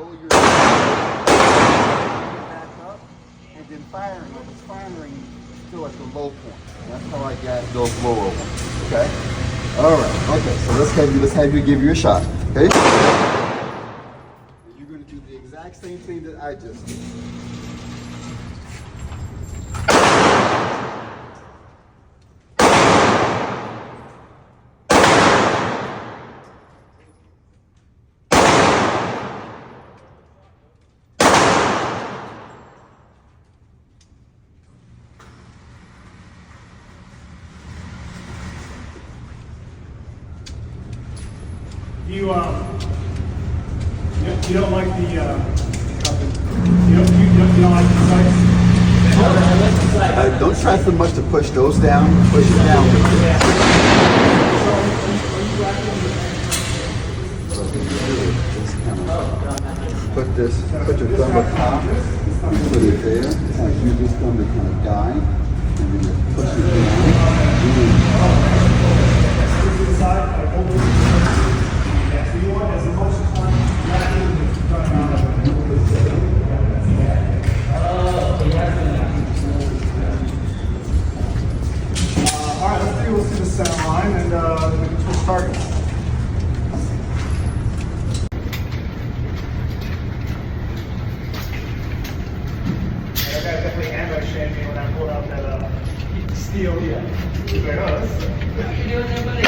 lower your back up, and then firing. If it's firing, still at the low point. That's how I got those lower ones. Okay. All right. Okay. So let's have you give you a shot. Okay. You're going to do the exact same thing that I just did. You don't like the you don't like the sights? Don't try so much to push those down. Push it down with it. Put your thumb up top, put it there, use this thumb to kind of guide, and then you push it All right, let's see the center line, and we can switch targets. That guy definitely hand-shamed me when I pulled out that steel. Yeah. He's like, oh, this is... What are you doing there, buddy?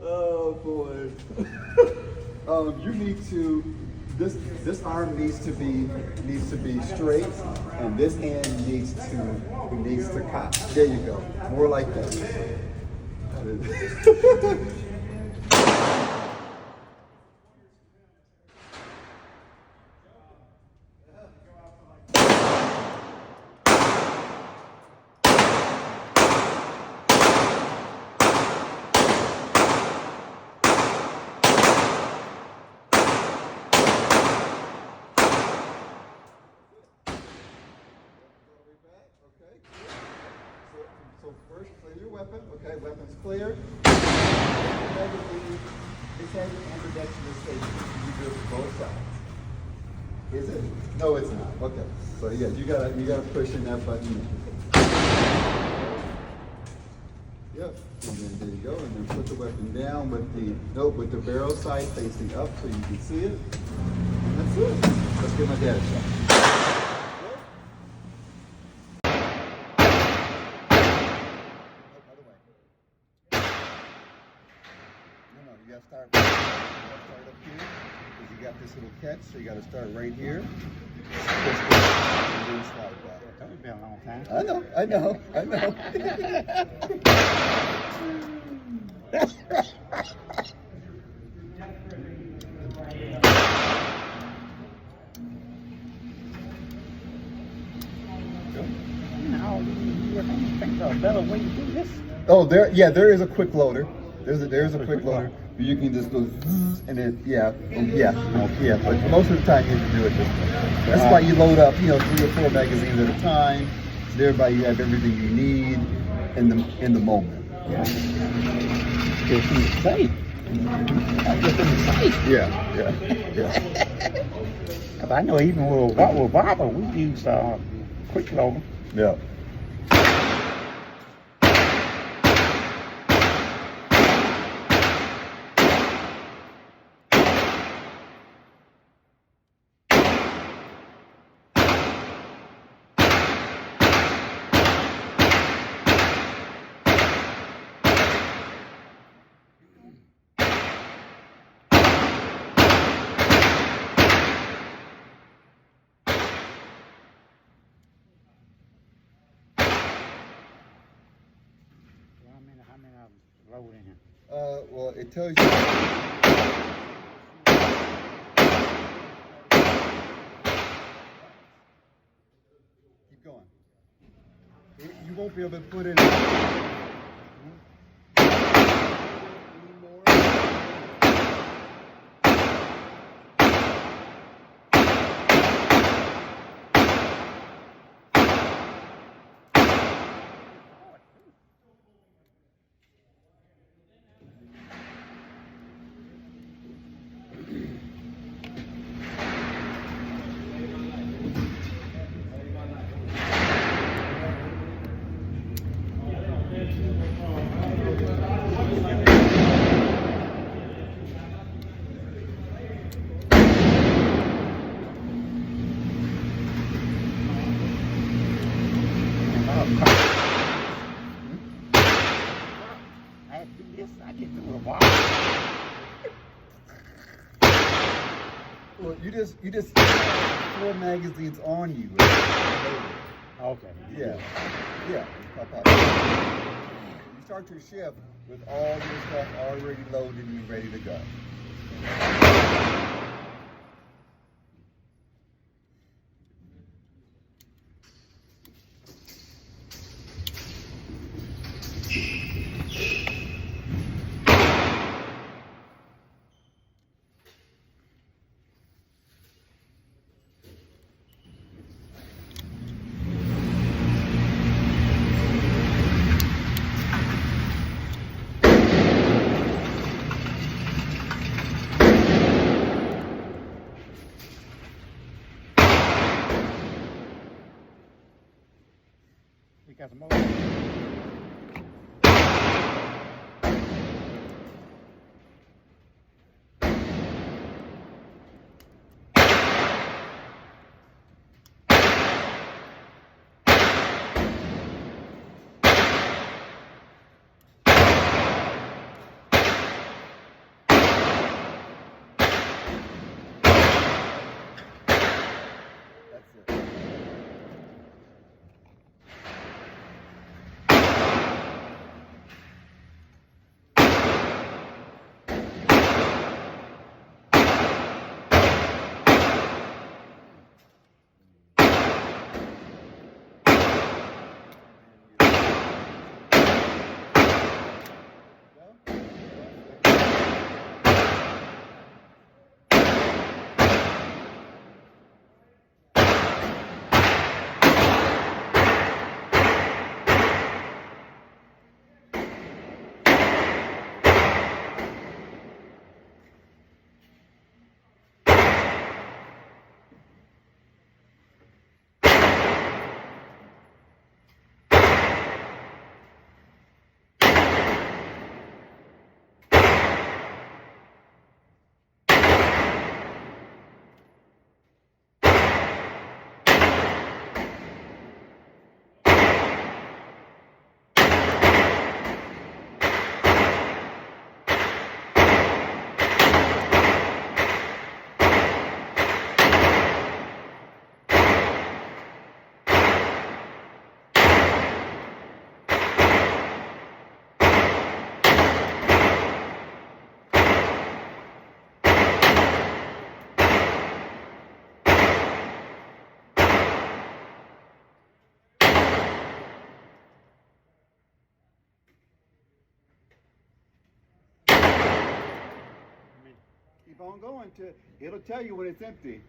Oh boy. You need to. This arm needs to be straight, and this hand needs to cock. There you go. More like that. So first, clear your weapon. Okay, weapon's clear. This has an ambidextrous station. You do it both sides. Is it? No, it's not. Okay. So yeah, you gotta push in that button. Yep. And then there you go. And then put the weapon down with the barrel side facing up so you can see it. And that's it. Let's give my dad a shot. You gotta start up here because you got this little catch, so you gotta start right here. And then slide back. That's been a long time. I know. Think of a better way to do this? Oh, there is a quick loader. There's a quick loader. You can just go zzz, and then but most of the time you have to do it this way. That's why you load up 3 or 4 magazines at a time, so thereby you have everything you need in the moment. Yeah. Get in the safe. Yeah. Cause I know even with revolver we use quick loader. Yeah. How many of them load in here? Well, it tells you. Keep going. You won't be able to put it anymore. I do this, I get the revolver. Well, you just have 4 magazines on you. Okay. Yeah. Yeah. Pop. You start your shift with all your stuff already loaded and ready to go. We got some more. That's it. Keep on going to it'll tell you when it's empty.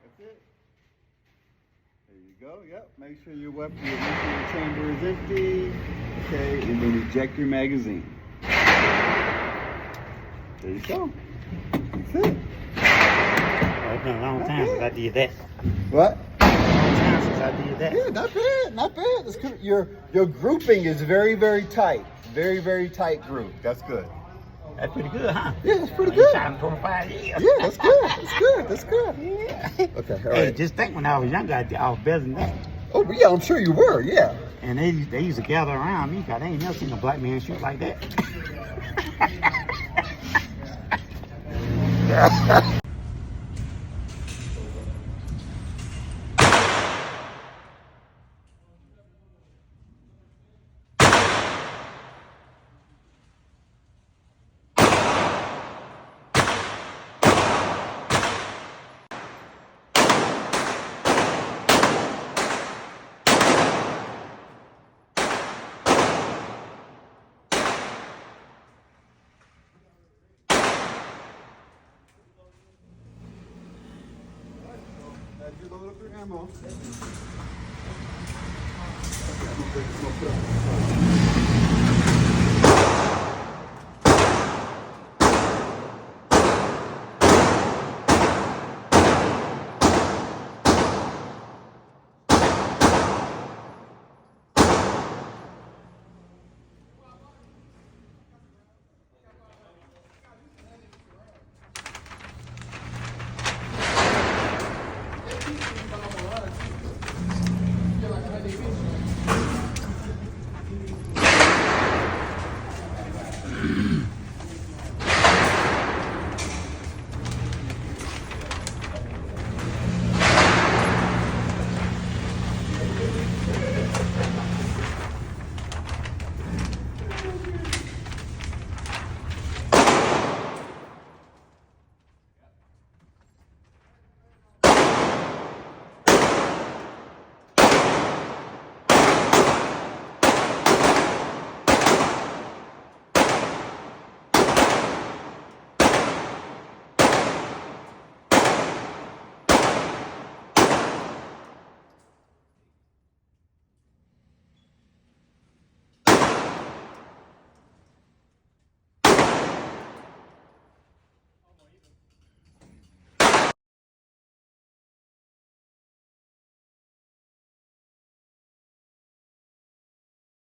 That's it. There you go. Yep. Make sure your weapon, your chamber is empty. Okay, and then eject your magazine. There you go. That's it. It's been a long time since I did that. What? A long time since I did that. Yeah, not bad, not bad. That's good. Your grouping is very, very tight. Very, very tight group. That's good. That's pretty good, huh? Yeah, that's pretty good. Time 25 years. Yeah, that's good. That's good. That's good. Yeah. Okay, all Hey, right. just think when I was younger, I was better than that. Oh, yeah, I'm sure you were. Yeah. And they used to gather around me because they ain't never seen a black man shoot like that. Did you load up your ammo?